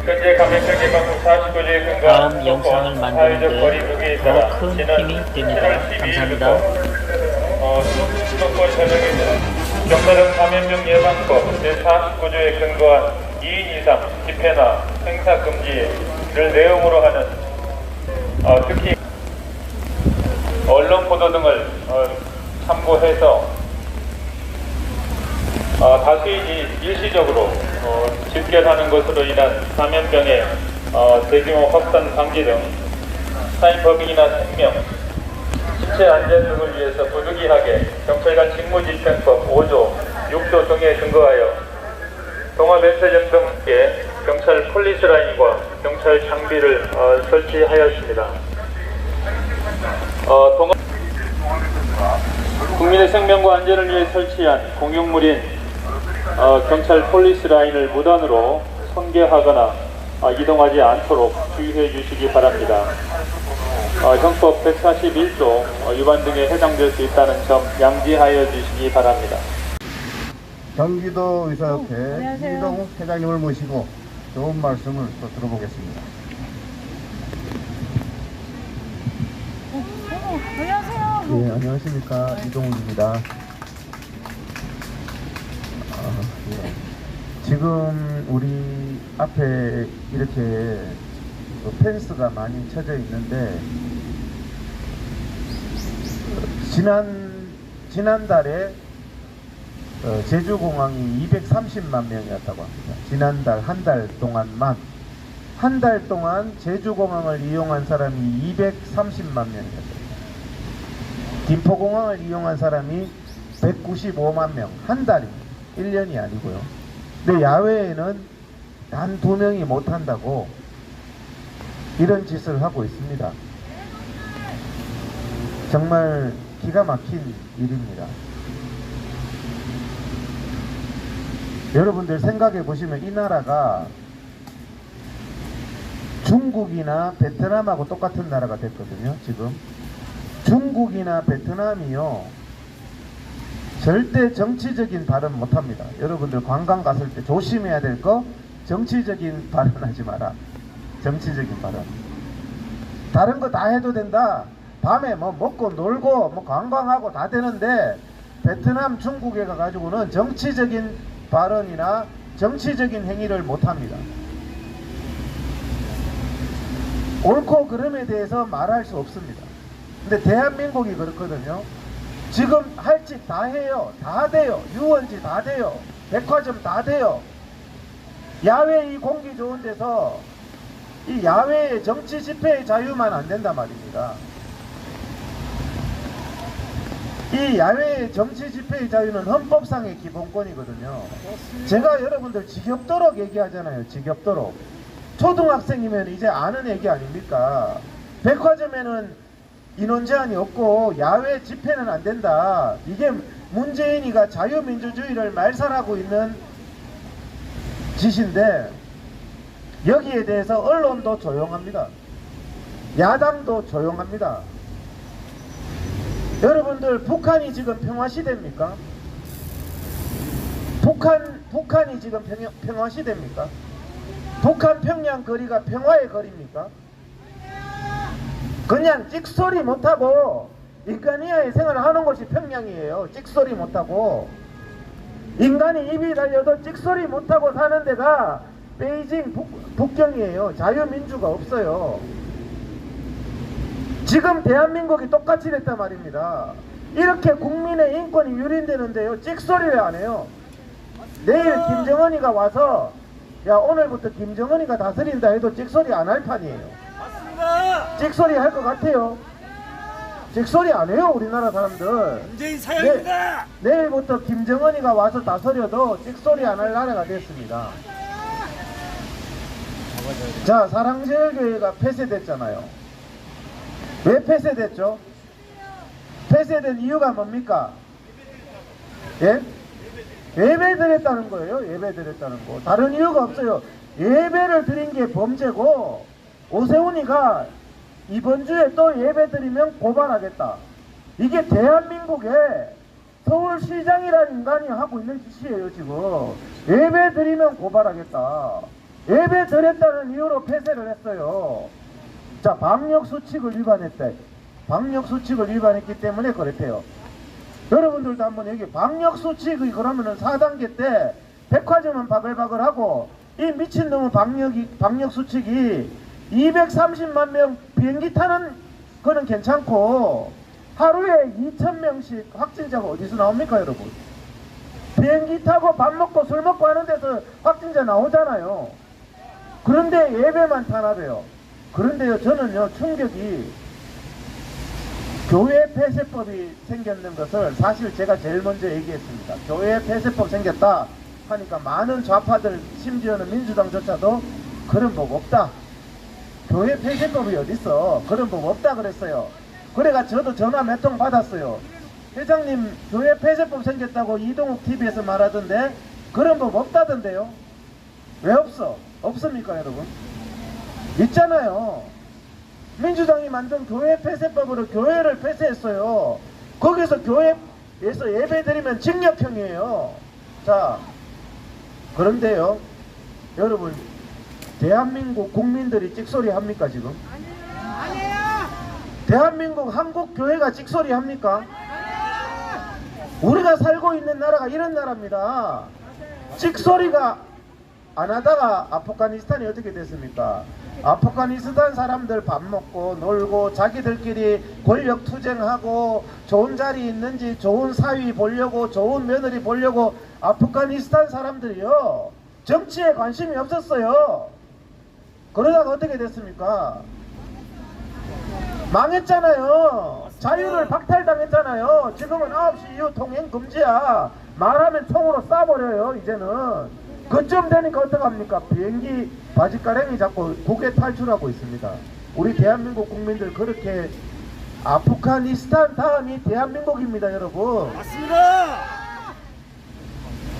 현재 감염병 예방법 49조에 근거한 다음 영상을 만드는데 더 큰 힘이 됩니다. 감사합니다. 수도권 전역에서 경찰은 감염병 예방법 제49조에 근거한 2인 이상 집회나 행사 금지를 내용으로 하는 특히 언론 보도 등을 참고해서 다수인이 일시적으로 집결하는 것으로 인한 감염병의 대규모 확산 방지 등 타인 법익이나 생명, 신체 안전 등을 위해서 부득이하게 경찰관 직무집행법 5조, 6조 등에 근거하여 동아멘세점 등께 경찰 폴리스라인과 경찰 장비를 설치하였습니다. 국민의 생명과 안전을 위해 설치한 공용물인 경찰 폴리스 라인을 무단으로 손괴하거나 이동하지 않도록 주의해 주시기 바랍니다. 형법 141조 위반 등에 해당될 수 있다는 점 양지하여 주시기 바랍니다. 경기도 의사협회 이동욱 회장님을 모시고 좋은 말씀을 또 들어보겠습니다. 안녕하세요. 예, 안녕하십니까. 이동욱입니다. 예. 지금 우리 앞에 이렇게 펜스가 많이 쳐져 있는데 지난달에 제주공항이 230만 명이었다고 합니다. 지난달 한 달 동안만 한 달 동안 제주공항을 이용한 사람이 230만 명이었어요. 김포공항을 이용한 사람이 195만 명. 한 달입니다. 1년이 아니고요. 근데 야외에는 단 2명이 못한다고 이런 짓을 하고 있습니다. 정말 기가 막힌 일입니다. 여러분들 생각해 보시면 이 나라가 중국이나 베트남하고 똑같은 나라가 됐거든요. 지금 중국이나 베트남이요 절대 정치적인 발언 못합니다. 여러분들 관광 갔을 때 조심해야 될 거 정치적인 발언하지 마라. 정치적인 발언. 다른 거 다 해도 된다. 밤에 뭐 먹고 놀고 뭐 관광하고 다 되는데 베트남 중국에 가가지고는 정치적인 발언이나 정치적인 행위를 못합니다. 옳고 그름에 대해서 말할 수 없습니다. 근데 대한민국이 그렇거든요. 지금 할 짓 다 해요. 다 돼요. 유원지 다 돼요. 백화점 다 돼요. 야외 이 공기 좋은 데서 이 야외의 정치 집회의 자유만 안 된단 말입니다. 이 야외의 정치 집회의 자유는 헌법상의 기본권이거든요. 제가 여러분들 지겹도록 얘기하잖아요. 지겹도록. 초등학생이면 이제 아는 얘기 아닙니까? 백화점에는 인원 제한이 없고 야외 집회는 안 된다. 이게 문재인이가 자유민주주의를 말살하고 있는 짓인데 여기에 대해서 언론도 조용합니다. 야당도 조용합니다. 여러분들 북한이 지금 평화시대입니까? 북한이 지금 평화시대입니까? 북한 평양 거리가 평화의 거리입니까? 그냥 찍소리 못하고 인간이하의 생활을 하는 것이 평양이에요. 찍소리 못하고 인간이 입이 달려도 찍소리 못하고 사는 데가 베이징 북경이에요. 자유민주가 없어요. 지금 대한민국이 똑같이 됐단 말입니다. 이렇게 국민의 인권이 유린되는데요 찍소리를 안 해요. 내일 김정은이가 와서 야 오늘부터 김정은이가 다스린다 해도 찍소리 안 할 판이에요. 찍소리 할 것 같아요? 찍소리 안 해요 우리나라 사람들. 문재인 사형이다. 내일부터 김정은이가 와서 다스려도 찍소리 안 할 나라가 됐습니다. 자, 사랑제일교회가 폐쇄됐잖아요. 왜 폐쇄됐죠? 폐쇄된 이유가 뭡니까? 예? 예배 드렸다는 거예요. 예배 드렸다는 거. 다른 이유가 없어요. 예배를 드린 게 범죄고 오세훈이가 이번 주에 또 예배 드리면 고발하겠다. 이게 대한민국에 서울시장이라는 인간이 하고 있는 짓이에요. 지금 예배 드리면 고발하겠다. 예배 드렸다는 이유로 폐쇄를 했어요. 자, 방역수칙을 위반했대. 방역수칙을 위반했기 때문에 그랬대요. 여러분들도 한번 여기 방역수칙이 그러면은 4단계 때 백화점은 바글바글하고 이 미친놈의 방역수칙이 230만 명 비행기 타는 거는 괜찮고 하루에 2,000명씩 확진자가 어디서 나옵니까 여러분? 비행기 타고 밥 먹고 술 먹고 하는 데서 확진자 나오잖아요. 그런데 예배만 탄압해요. 그런데요, 저는요, 충격이 교회 폐쇄법이 생겼는 것을 사실 제가 제일 먼저 얘기했습니다. 교회 폐쇄법 생겼다 하니까 많은 좌파들, 심지어는 민주당조차도 그런 법 없다. 교회 폐쇄법이 어딨어. 그런 법 없다 그랬어요. 그래가 저도 전화 몇 통 받았어요. 회장님, 교회 폐쇄법 생겼다고 이동욱 TV에서 말하던데 그런 법 없다던데요. 왜 없어? 없습니까 여러분? 있잖아요. 민주당이 만든 교회 폐쇄법으로 교회를 폐쇄했어요. 거기서 교회에서 예배드리면 징역형이에요. 자, 그런데요, 여러분, 대한민국 국민들이 찍소리 합니까 지금? 아니에요. 대한민국 한국 교회가 찍소리 합니까? 우리가 살고 있는 나라가 이런 나라입니다. 찍소리가 안 하다가 아프가니스탄이 어떻게 됐습니까? 아프가니스탄 사람들 밥 먹고 놀고 자기들끼리 권력 투쟁하고 좋은 자리 있는지 좋은 사위 보려고 좋은 며느리 보려고 아프가니스탄 사람들이요, 정치에 관심이 없었어요. 그러다가 어떻게 됐습니까? 망했잖아요. 자유를 박탈당했잖아요. 지금은 9시 이후 통행 금지야. 말하면 총으로 쏴버려요 이제는. 그쯤 되니까 어떡합니까? 비행기 바지가랑이 잡고 국외 탈출하고 있습니다. 우리 대한민국 국민들 그렇게, 아프가니스탄 다음이 대한민국입니다 여러분. 맞습니다.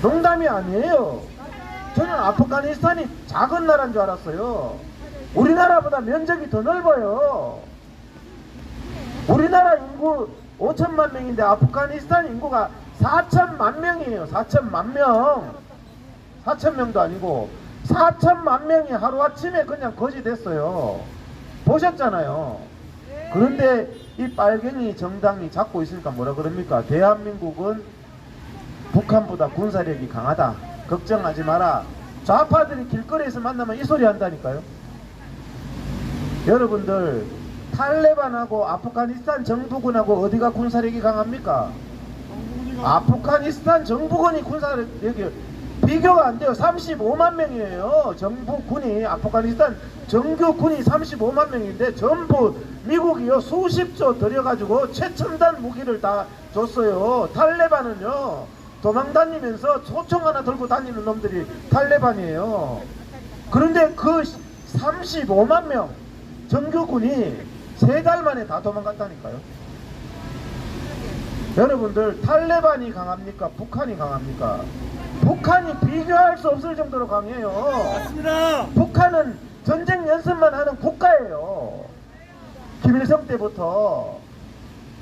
농담이 아니에요. 저는 아프가니스탄이 작은 나라인 줄 알았어요. 우리나라보다 면적이 더 넓어요. 우리나라 인구 5천만 명인데 아프가니스탄 인구가 4천만 명이에요. 4천만 명. 4천명도 아니고 4천만 명이 하루아침에 그냥 거지 됐어요. 보셨잖아요. 그런데 이 빨갱이 정당이 잡고 있으니까 뭐라 그럽니까? 대한민국은 북한보다 군사력이 강하다. 걱정하지 마라. 좌파들이 길거리에서 만나면 이 소리 한다니까요. 여러분들, 탈레반하고 아프가니스탄 정부군하고 어디가 군사력이 강합니까? 아프가니스탄 정부군이 군사력이 비교가 안 돼요. 35만 명이에요. 정부군이, 아프가니스탄 정규군이 35만 명인데 전부 미국이요 수십조 들여가지고 최첨단 무기를 다 줬어요. 탈레반은요 도망다니면서 소총 하나 들고 다니는 놈들이 탈레반이에요. 그런데 그 35만 명 정규군이 3달 만에 다 도망갔다니까요. 여러분들, 탈레반이 강합니까? 북한이 강합니까? 북한이 비교할 수 없을 정도로 강해요. 맞습니다. 북한은 전쟁 연습만 하는 국가예요. 김일성 때부터.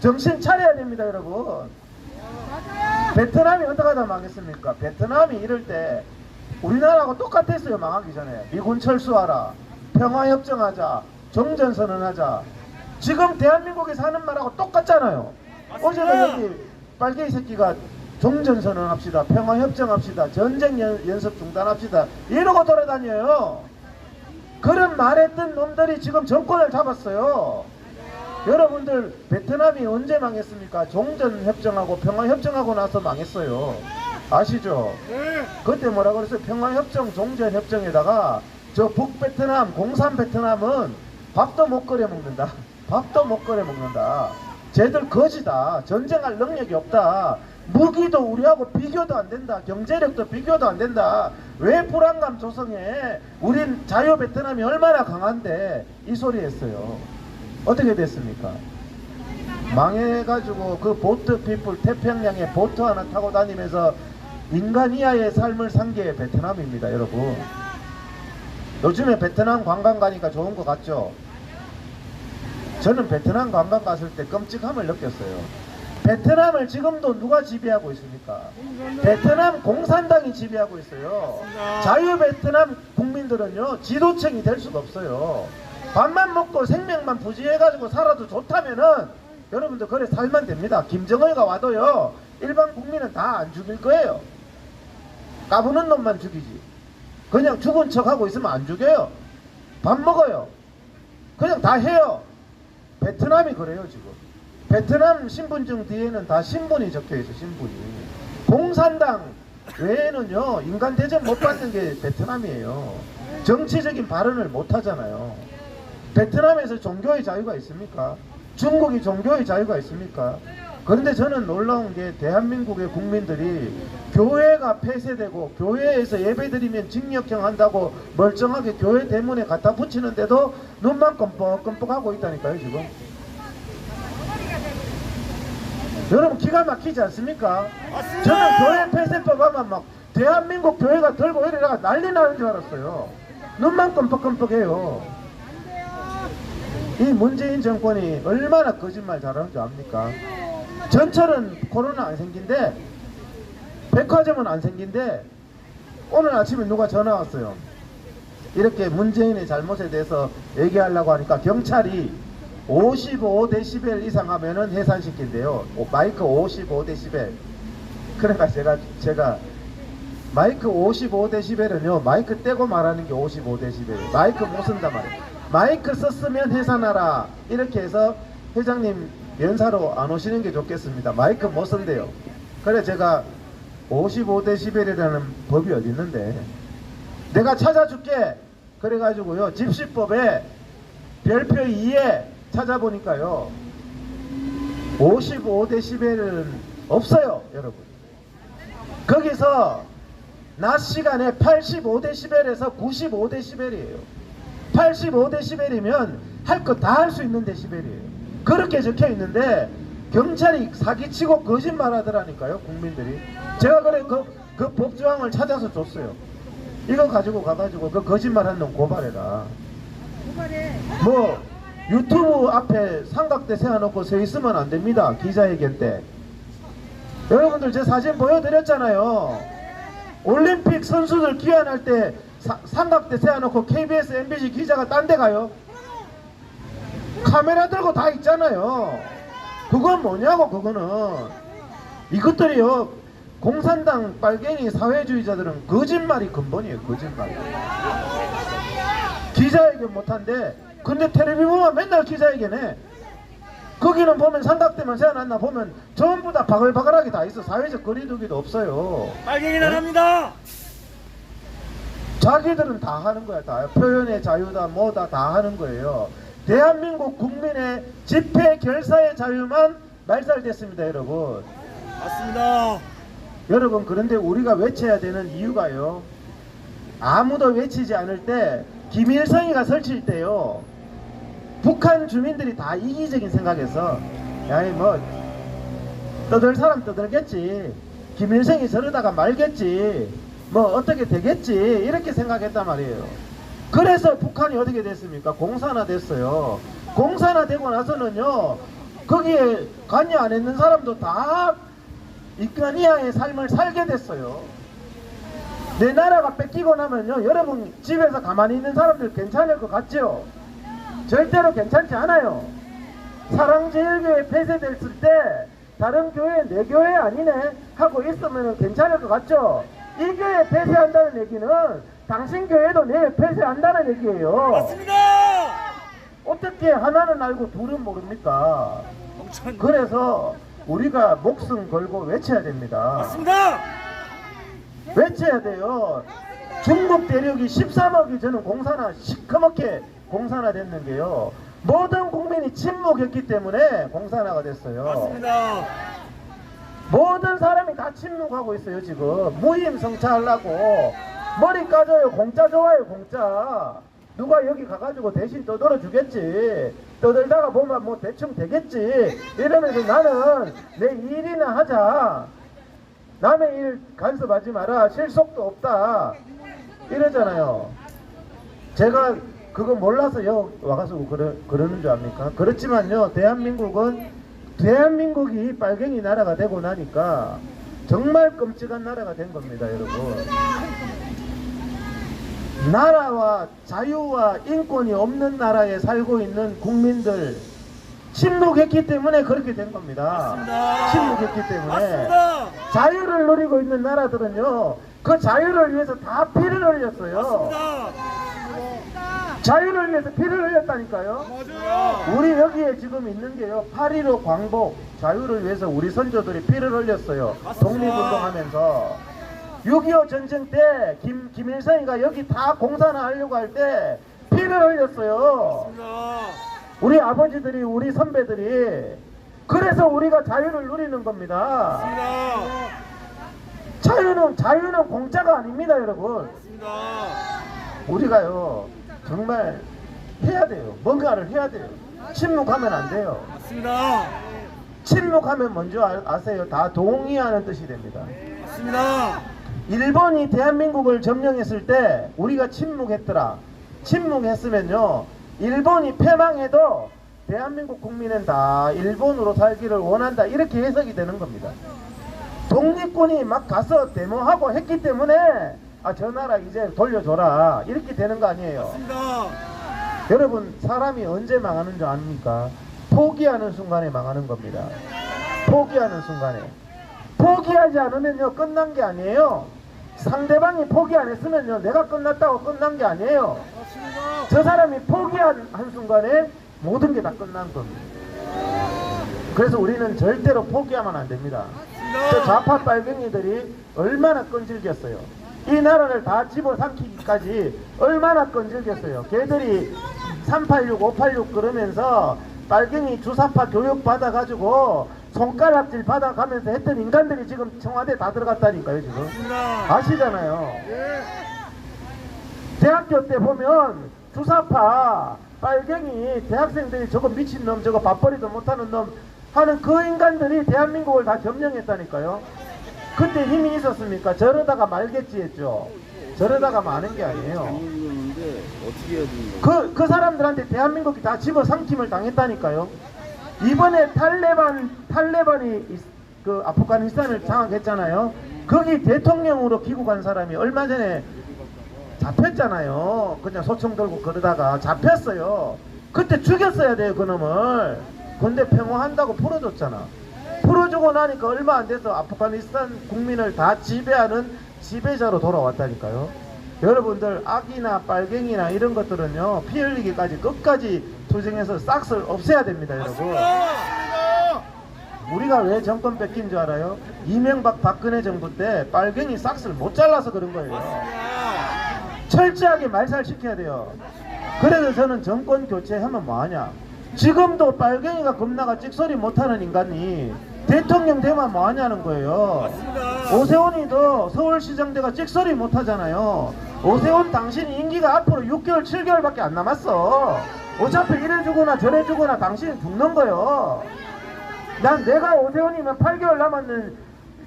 정신 차려야 됩니다 여러분. 베트남이 어떡하다 망했습니까? 베트남이 이럴 때 우리나라하고 똑같았어요. 망하기 전에. 미군 철수하라, 평화협정하자, 종전선언하자. 지금 대한민국에서 하는 말하고 똑같잖아요. 어제도 여기 빨갱이 새끼가 종전선언 합시다, 평화협정 합시다, 전쟁 연습 중단합시다 이러고 돌아다녀요. 그런 말했던 놈들이 지금 정권을 잡았어요. 여러분들, 베트남이 언제 망했습니까? 종전협정하고 평화협정하고 나서 망했어요. 아시죠? 그때 뭐라 그랬어요? 평화협정, 종전협정에다가 저 북베트남, 공산베트남은 밥도 못 끓여 먹는다. 밥도 못 끓여 먹는다. 쟤들 거지다. 전쟁할 능력이 없다. 무기도 우리하고 비교도 안 된다. 경제력도 비교도 안 된다. 왜 불안감 조성해? 우린 자유 베트남이 얼마나 강한데 이 소리 했어요. 어떻게 됐습니까? 망해가지고 그 보트 피플, 태평양에 보트 하나 타고 다니면서 인간 이하의 삶을 산 게 베트남입니다 여러분. 요즘에 베트남 관광 가니까 좋은 것 같죠? 저는 베트남 관광 갔을 때 끔찍함을 느꼈어요. 베트남을 지금도 누가 지배하고 있습니까? 베트남 공산당이 지배하고 있어요. 자유 베트남 국민들은요 지도층이 될 수가 없어요. 밥만 먹고 생명만 부지해가지고 살아도 좋다면은 여러분들 그래 살면 됩니다. 김정은이가 와도요 일반 국민은 다 안 죽일 거예요. 까부는 놈만 죽이지. 그냥 죽은 척하고 있으면 안 죽여요. 밥 먹어요. 그냥 다 해요. 베트남이 그래요 지금. 베트남 신분증 뒤에는 다 신분이 적혀있어. 신분이. 공산당 외에는요 인간 대접 못 받는 게 베트남이에요. 정치적인 발언을 못 하잖아요. 베트남에서 종교의 자유가 있습니까? 중국이 종교의 자유가 있습니까? 그런데 저는 놀라운 게 대한민국의 국민들이 교회가 폐쇄되고 교회에서 예배드리면 징역형 한다고 멀쩡하게 교회 대문에 갖다 붙이는데도 눈만 껌뻑껌뻑하고 있다니까요 지금. 여러분 기가 막히지 않습니까? 저는 교회 폐쇄법 하면 막 대한민국 교회가 들고 이래가 난리 나는 줄 알았어요. 눈만 껌뻑껌뻑해요. 이 문재인 정권이 얼마나 거짓말 잘하는 줄 압니까? 전철은 코로나 안 생긴데 백화점은 안 생긴데 오늘 아침에 누가 전화 왔어요. 이렇게 문재인의 잘못에 대해서 얘기하려고 하니까 경찰이 55dB 이상 하면은 해산시킨대요. 마이크 55dB. 그러니까 제가 마이크 55dB는요 마이크 떼고 말하는 게 55dB. 마이크 못 쓴단 말이에요. 마이크 썼으면 해산하라 이렇게 해서 회장님 연사로 안 오시는 게 좋겠습니다. 마이크 못 쓴대요. 그래 제가 55dB이라는 법이 어디 있는데 내가 찾아줄게 그래가지고요 집시법에 별표 2에 찾아보니까요 55dB는 없어요 여러분. 거기서 낮 시간에 85dB에서 95dB이에요 85dB이면 할 거 다 할 수 있는 데시벨이에요. 그렇게 적혀 있는데 경찰이 사기치고 거짓말 하더라니까요 국민들이. 제가 그래 그 법조항을 찾아서 줬어요. 이거 가지고 가가지고 그 거짓말 한 놈 고발해라. 뭐 유튜브 앞에 삼각대 세워놓고 서 있으면 안 됩니다. 기자회견 때 여러분들 제 사진 보여드렸잖아요. 올림픽 선수들 귀환할 때 삼각대 세워놓고 KBS, MBC 기자가 딴 데 가요? 카메라 들고 다 있잖아요. 그건 뭐냐고. 그거는 이것들이요 공산당 빨갱이 사회주의자들은 거짓말이 근본이에요. 거짓말. 기자회견 못한대. 근데 텔레비 보면 맨날 기자회견해. 거기는 보면 삼각대만 세워놨나 보면 전부 다 바글바글하게 다 있어. 사회적 거리두기도 없어요. 빨갱이 나갑니다. 자기들은 다 하는 거야. 다 표현의 자유다 뭐다 다 하는 거예요. 대한민국 국민의 집회 결사의 자유만 말살됐습니다 여러분. 맞습니다. 여러분 그런데 우리가 외쳐야 되는 이유가요 아무도 외치지 않을 때 김일성이가 설칠 때요 북한 주민들이 다 이기적인 생각에서 야이 뭐 떠들 사람 떠들겠지, 김일성이 저러다가 말겠지, 뭐 어떻게 되겠지 이렇게 생각했단 말이에요. 그래서 북한이 어떻게 됐습니까? 공산화 됐어요. 공산화 되고 나서는요 거기에 관여 안 했는 사람도 다 인간 이하의 삶을 살게 됐어요. 내 나라가 뺏기고 나면요 여러분 집에서 가만히 있는 사람들 괜찮을 것 같죠? 절대로 괜찮지 않아요. 사랑제일교회 폐쇄됐을 때 다른 교회 내 교회 아니네 하고 있으면 괜찮을 것 같죠? 이 교회 폐쇄한다는 얘기는 당신 교회도 내일 폐쇄한다는 얘기예요. 맞습니다. 어떻게 하나는 알고 둘은 모릅니까? 그래서 우리가 목숨 걸고 외쳐야 됩니다. 맞습니다. 외쳐야 돼요. 중국 대륙이 13억이 저는 공산화 시커멓게 공산화 됐는 게요 모든 국민이 침묵했기 때문에 공산화가 됐어요. 맞습니다. 모든 사람이 다 침묵하고 있어요. 지금 무임성차하려고 머리 까져요. 공짜 좋아요. 공짜. 누가 여기 가가지고 대신 떠들어 주겠지. 떠들다가 보면 뭐 대충 되겠지 이러면서 나는 내 일이나 하자, 남의 일 간섭하지 마라, 실속도 없다 이러잖아요. 제가 그거 몰라서 여기 와가지고 그러는 줄 압니까? 그렇지만요 대한민국은 대한민국이 빨갱이 나라가 되고 나니까 정말 끔찍한 나라가 된 겁니다, 여러분. 나라와 자유와 인권이 없는 나라에 살고 있는 국민들 침묵했기 때문에 그렇게 된 겁니다. 맞습니다. 침묵했기 때문에. 맞습니다. 자유를 누리고 있는 나라들은요, 그 자유를 위해서 다 피를 흘렸어요. 맞습니다. 자유를 위해서 피를 흘렸다니까요. 맞아요. 우리 여기에 지금 있는 게요, 8.15 광복, 자유를 위해서 우리 선조들이 피를 흘렸어요. 맞습니다. 독립운동하면서. 6.25 전쟁 때 김일성이가 여기 다 공사나 하려고 할 때 피를 흘렸어요. 맞습니다. 우리 아버지들이, 우리 선배들이. 그래서 우리가 자유를 누리는 겁니다. 맞습니다. 자유는 공짜가 아닙니다, 여러분. 맞습니다. 우리가요, 정말 해야 돼요. 뭔가를 해야 돼요. 침묵하면 안 돼요. 맞습니다. 침묵하면 뭔지 아세요? 다 동의하는 뜻이 됩니다. 맞습니다. 일본이 대한민국을 점령했을 때 우리가 침묵했더라. 침묵했으면요, 일본이 패망해도 대한민국 국민은 다 일본으로 살기를 원한다, 이렇게 해석이 되는 겁니다. 독립군이 막 가서 데모하고 했기 때문에 저 나라 이제 돌려줘라, 이렇게 되는 거 아니에요. 맞습니다. 여러분, 사람이 언제 망하는 줄 압니까? 포기하는 순간에 망하는 겁니다. 포기하는 순간에. 포기하지 않으면요, 끝난 게 아니에요. 상대방이 포기 안 했으면요, 내가 끝났다고 끝난 게 아니에요. 맞습니다. 저 사람이 포기한 순간에 모든 게 다 끝난 겁니다. 그래서 우리는 절대로 포기하면 안 됩니다. 저 좌파 빨갱이들이 얼마나 끈질겼어요. 이 나라를 다 집어삼키기까지 얼마나 끈질겼어요. 걔들이 386, 586 그러면서 빨갱이 주사파 교육 받아가지고 손가락질 받아가면서 했던 인간들이 지금 청와대 다 들어갔다니까요, 지금. 맞습니다. 아시잖아요. 예. 대학교 때 보면 주사파 빨갱이 대학생들이 저거 미친놈, 저거 밥벌이도 못하는 놈 하는 그 인간들이 대한민국을 다 점령했다니까요. 그때 힘이 있었습니까? 저러다가 말겠지 했죠. 저러다가 마는 게 아니에요. 그 사람들한테 대한민국이 다 집어삼킴을 당했다니까요. 이번에 탈레반이 그 아프가니스탄을 장악했잖아요. 거기 대통령으로 귀국한 사람이 얼마 전에 잡혔잖아요. 그냥 소총 들고 그러다가 잡혔어요. 그때 죽였어야 돼요, 그놈을. 근데 평화한다고 풀어줬잖아. 풀어주고 나니까 얼마 안 돼서 아프가니스탄 국민을 다 지배하는 지배자로 돌아왔다니까요. 여러분들, 악이나 빨갱이나 이런 것들은요, 피 흘리기까지 끝까지 투쟁해서 싹을 없애야 됩니다, 여러분. 우리가 왜 정권 뺏긴 줄 알아요? 이명박 박근혜 정부 때 빨갱이 싹을 못 잘라서 그런 거예요. 철저하게 말살시켜야 돼요. 그래서 저는 정권 교체하면 뭐하냐, 지금도 빨갱이가 겁나가 찍소리 못하는 인간이 대통령 되면 뭐하냐는 거예요. 오세훈이도 서울시장 돼가 찍소리 못하잖아요. 오세훈 당신 임기가 앞으로 6개월 7개월밖에 안 남았어. 어차피 이래주거나 저래주거나 당신이 죽는 거예요. 내가 오세훈이면 8개월 남았는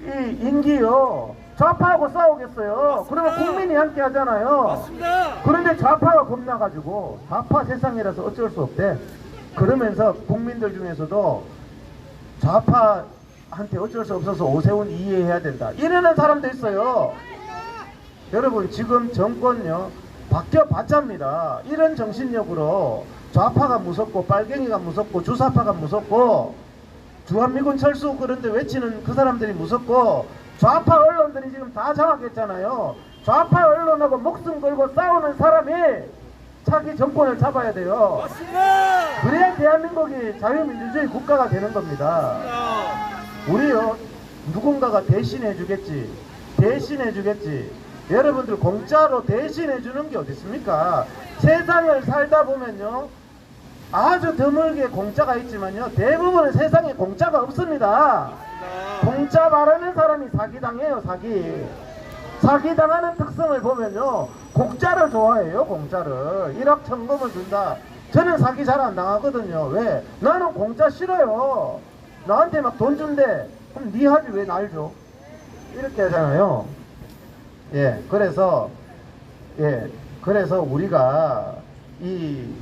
이 임기요, 좌파하고 싸우겠어요. 그러면 국민이 함께 하잖아요. 맞습니다. 그런데 좌파가 겁나가지고 좌파 세상이라서 어쩔 수 없대. 그러면서 국민들 중에서도 좌파한테 어쩔 수 없어서 오세훈 이해해야 된다, 이러는 사람도 있어요. 여러분, 지금 정권요, 바뀌어봤자입니다. 이런 정신력으로 좌파가 무섭고 빨갱이가 무섭고 주사파가 무섭고 주한미군 철수 그런데 외치는 그 사람들이 무섭고 좌파 언론들이 지금 다 장악했잖아요. 좌파 언론하고 목숨 걸고 싸우는 사람이 차기 정권을 잡아야 돼요. 맞습니다. 그래야 대한민국이 자유민주주의 국가가 되는 겁니다. 우리요, 누군가가 대신해 주겠지. 대신해 주겠지. 여러분들, 공짜로 대신해 주는 게 어디 있습니까? 세상을 살다 보면요, 아주 드물게 공짜가 있지만요, 대부분은 세상에 공짜가 없습니다. 공짜 말하는 사람이 사기당해요. 사기당하는 특성을 보면요, 공짜를 좋아해요. 공짜를 1억 천금을 준다. 저는 사기 잘 안 당하거든요. 왜? 나는 공짜 싫어요. 나한테 막 돈 준대. 그럼 니 하지 왜 날 줘? 이렇게 하잖아요. 그래서 우리가 이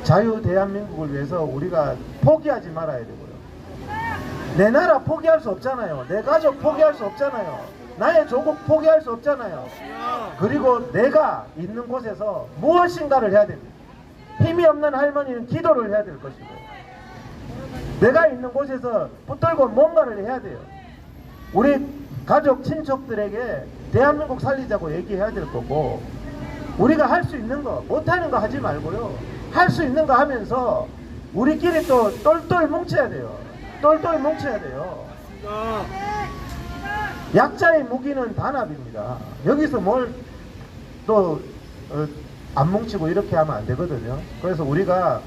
자유 대한민국을 위해서 우리가 포기하지 말아야 되고요. 내 나라 포기할 수 없잖아요. 내 가족 포기할 수 없잖아요. 나의 조국 포기할 수 없잖아요. 그리고 내가 있는 곳에서 무엇인가를 해야 됩니다. 힘이 없는 할머니는 기도를 해야 될 것이고, 내가 있는 곳에서 붙들고 뭔가를 해야 돼요. 우리 가족 친척들에게 대한민국 살리자고 얘기해야 될 거고, 우리가 할 수 있는 거, 못하는 거 하지 말고요, 할 수 있는 거 하면서 우리끼리 또 똘똘 뭉쳐야 돼요. 똘똘 뭉쳐야 돼요. 약자의 무기는 단합입니다. 여기서 뭘 또 안 뭉치고 이렇게 하면 안 되거든요. 그래서 우리가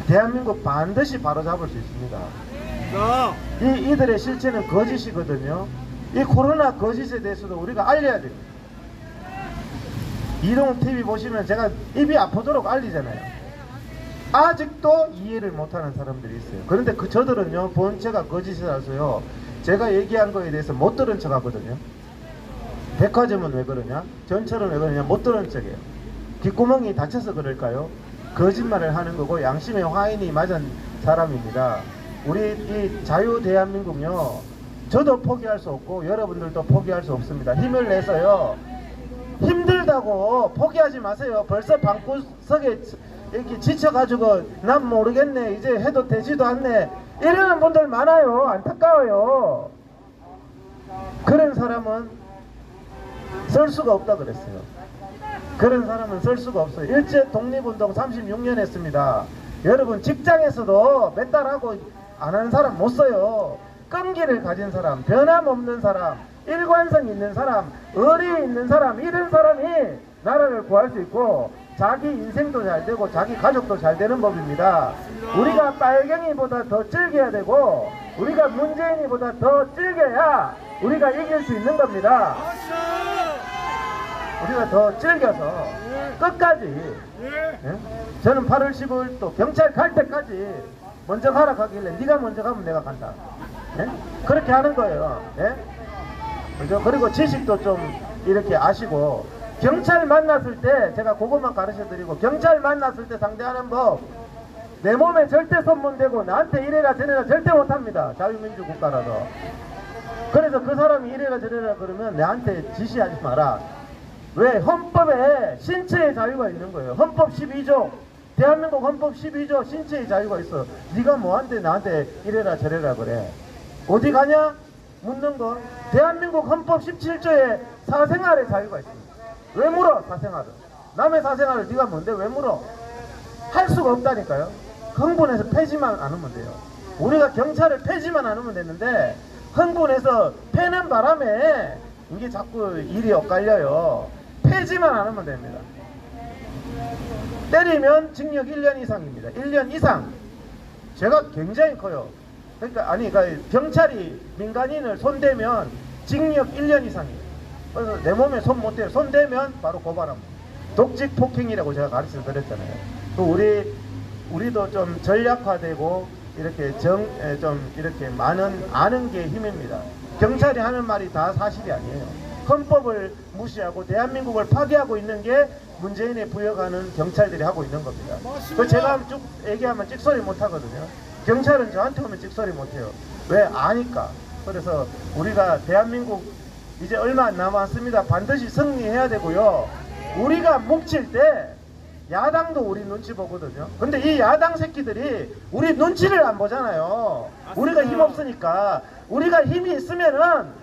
대한민국 반드시 바로잡을 수 있습니다. 이들의 실체는 거짓이거든요. 이 코로나 거짓에 대해서도 우리가 알려야 됩니다. 이동 TV 보시면 제가 입이 아프도록 알리잖아요. 아직도 이해를 못하는 사람들이 있어요. 그런데 저들은요, 본체가 거짓이라서요, 제가 얘기한 거에 대해서 못 들은 척 하거든요. 백화점은 왜 그러냐? 전철은 왜 그러냐? 못 들은 척이에요. 귓구멍이 다쳐서 그럴까요? 거짓말을 하는 거고 양심의 화인이 맞은 사람입니다. 우리 이 자유 대한민국요, 저도 포기할 수 없고 여러분들도 포기할 수 없습니다. 힘을 내서요, 힘들다고 포기하지 마세요. 벌써 방구석에 이렇게 지쳐가지고 난 모르겠네, 이제 해도 되지도 않네, 이러는 분들 많아요. 안타까워요. 그런 사람은 설 수가 없다 그랬어요. 그런 사람은 설 수가 없어요. 일제 독립운동 36년 했습니다. 여러분, 직장에서도 몇 달 하고 안 하는 사람 못 써요. 끈기를 가진 사람, 변함없는 사람, 일관성 있는 사람, 의리 있는 사람, 이런 사람이 나라를 구할 수 있고 자기 인생도 잘 되고 자기 가족도 잘 되는 법입니다. 우리가 빨갱이보다 더 즐겨야 되고 우리가 문재인이보다 더 즐겨야 우리가 이길 수 있는 겁니다. 우리가 더 즐겨서 끝까지, 예? 저는 8월 15일 또 경찰 갈 때까지 먼저 가라 가길래 네가 먼저 가면 내가 간다, 예? 그렇게 하는 거예요. 예? 그죠? 그리고 지식도 좀 이렇게 아시고, 경찰 만났을 때 제가 그것만 가르쳐 드리고, 경찰 만났을 때 상대하는 법, 내 몸에 절대 손 못 대고 나한테 이래라 저래라 절대 못합니다. 자유민주 국가라서. 그래서 그 사람이 이래라 저래라 그러면 나한테 지시하지 마라. 왜? 헌법에 신체의 자유가 있는 거예요. 헌법 12조, 대한민국 헌법 12조 신체의 자유가 있어. 네가 뭐한테 나한테 이래라 저래라 그래. 어디 가냐? 묻는 거. 대한민국 헌법 17조에 사생활의 자유가 있습니다. 왜 물어? 사생활을. 남의 사생활을 네가 뭔데 왜 물어? 할 수가 없다니까요. 흥분해서 패지만 않으면 돼요. 우리가 경찰을 패지만 않으면 되는데 흥분해서 패는 바람에 이게 자꾸 일이 엇갈려요. 패지만 않으면 됩니다. 때리면 징역 1년 이상입니다. 1년 이상. 제가 굉장히 커요. 그러니까 경찰이 민간인을 손대면 징역 1년 이상이에요. 그래서 내 몸에 손 못 대요. 손 대면 바로 고발합니다. 독직 폭행이라고 제가 가르쳐 드렸잖아요. 우리도 좀 전략화되고 이렇게 좀 이렇게 아는 게 힘입니다. 경찰이 하는 말이 다 사실이 아니에요. 헌법을 무시하고 대한민국을 파괴하고 있는 게 문재인이 부여가는 경찰들이 하고 있는 겁니다. 그 제가 쭉 얘기하면 찍소리 못 하거든요. 경찰은 저한테 오면 찍소리 못 해요. 왜? 아니까. 그래서 우리가 대한민국 이제 얼마 안 남았습니다. 반드시 승리해야 되고요. 우리가 뭉칠 때 야당도 우리 눈치 보거든요. 근데 이 야당 새끼들이 우리 눈치를 안 보잖아요. 우리가 힘 없으니까. 우리가 힘이 있으면은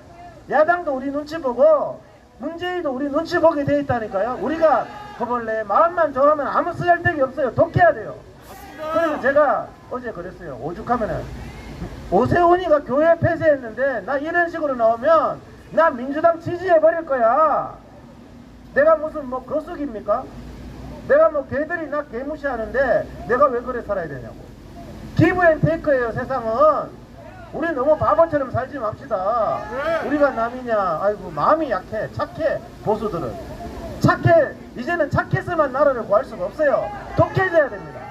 야당도 우리 눈치 보고 문재인도 우리 눈치 보게 돼 있다니까요. 우리가 허벌레 마음만 좋아하면 아무 쓰잘데기 없어요. 독해야 돼요. 그래서 제가 어제 그랬어요. 오죽하면은 오세훈이가 교회 폐쇄했는데 나 이런 식으로 나오면 나 민주당 지지해버릴 거야. 내가 무슨 뭐 거수기입니까? 내가 뭐 걔들이 나 개무시하는데 내가 왜 그래 살아야 되냐고. 기브앤테이크예요 세상은. 우리 너무 바보처럼 살지 맙시다. 우리가 남이냐. 아이고 마음이 약해. 착해. 보수들은 착해. 이제는 착해서만 나라를 구할 수가 없어요. 독해져야 됩니다.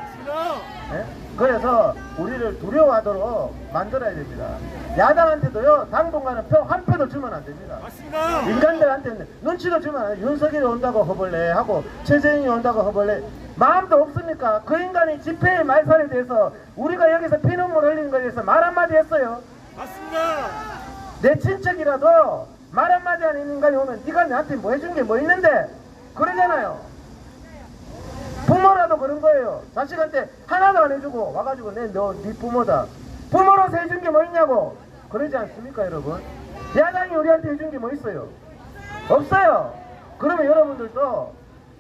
네? 그래서 우리를 두려워하도록 만들어야 됩니다. 야당한테도요, 당분간은 표 한 표도 주면 안 됩니다. 맞습니다. 인간들한테는 눈치도 주면 안 돼요. 윤석열이 온다고 허벌레 하고 최재형이 온다고 허벌레. 마음도 없습니까? 그 인간이 집회의 말살에 대해서 우리가 여기서 피눈물 흘린 것에 대해서 말 한마디 했어요. 맞습니다. 내 친척이라도 말 한마디 하는 인간이 오면 네가 나한테 뭐 해준 게 뭐 있는데 그러잖아요. 부모라도 그런 거예요. 자식한테 하나도 안 해주고 와가지고 네 부모다. 부모로서 해준 게 뭐 있냐고. 그러지 않습니까 여러분? 야당이 우리한테 해준 게 뭐 있어요? 없어요. 그러면 여러분들도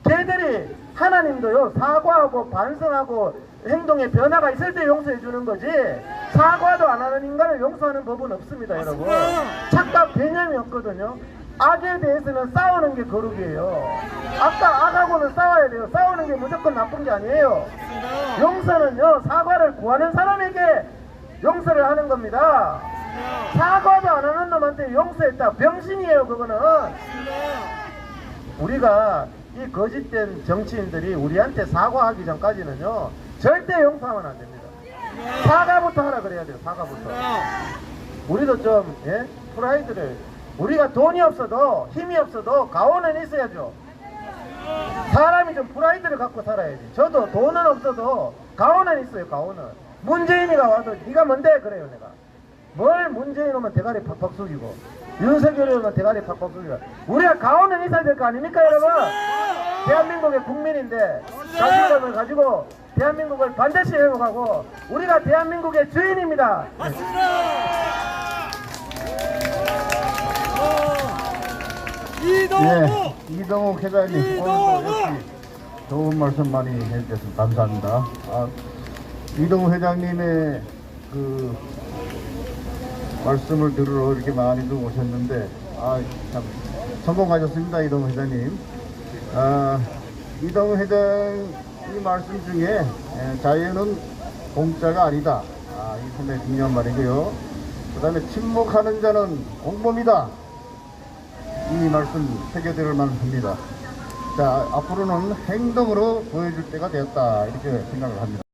걔들이 하나님도요 사과하고 반성하고 행동에 변화가 있을 때 용서해 주는 거지 사과도 안 하는 인간을 용서하는 법은 없습니다 여러분. 착각 개념이 없거든요. 악에 대해서는 싸우는 게 거룩이에요. 아까 악하고는 싸워야 돼요. 싸우는 게 무조건 나쁜 게 아니에요. 용서는요 사과를 구하는 사람에게 용서를 하는 겁니다. 사과도 안 하는 놈한테 용서했다 병신이에요 그거는. 우리가 이 거짓된 정치인들이 우리한테 사과하기 전까지는요 절대 용서하면 안 됩니다. 사과부터 하라 그래야 돼요. 사과부터. 우리도 좀 프라이드를 우리가 돈이 없어도 힘이 없어도 가오는 있어야죠. 사람이 좀 프라이드를 갖고 살아야지. 저도 돈은 없어도 가오는 있어요. 가오는. 문재인이가 와도 네가 뭔데 그래요 내가. 뭘 문재인 오면 대가리 팍팍 숙이고 윤석열이 오면 대가리 팍팍 숙이고 우리가 가오는 있어야 될 거 아닙니까 여러분? 대한민국의 국민인데 자신감을 가지고 대한민국을 반드시 회복하고 우리가 대한민국의 주인입니다. 이동우! 이동욱 회장님 오늘도 역시 좋은 말씀 많이 해주셔서 감사합니다. 이동욱 회장님의 그 말씀을 들으러 이렇게 많이들 오셨는데 참 성공하셨습니다. 이동욱 회장님. 이동욱 회장이 말씀 중에 자유는 공짜가 아니다. 이 상당히 중요한 말이고요. 그 다음에 침묵하는 자는 공범이다. 이 말씀 새겨들을 만합니다. 자, 앞으로는 행동으로 보여줄 때가 되었다. 이렇게 생각을 합니다.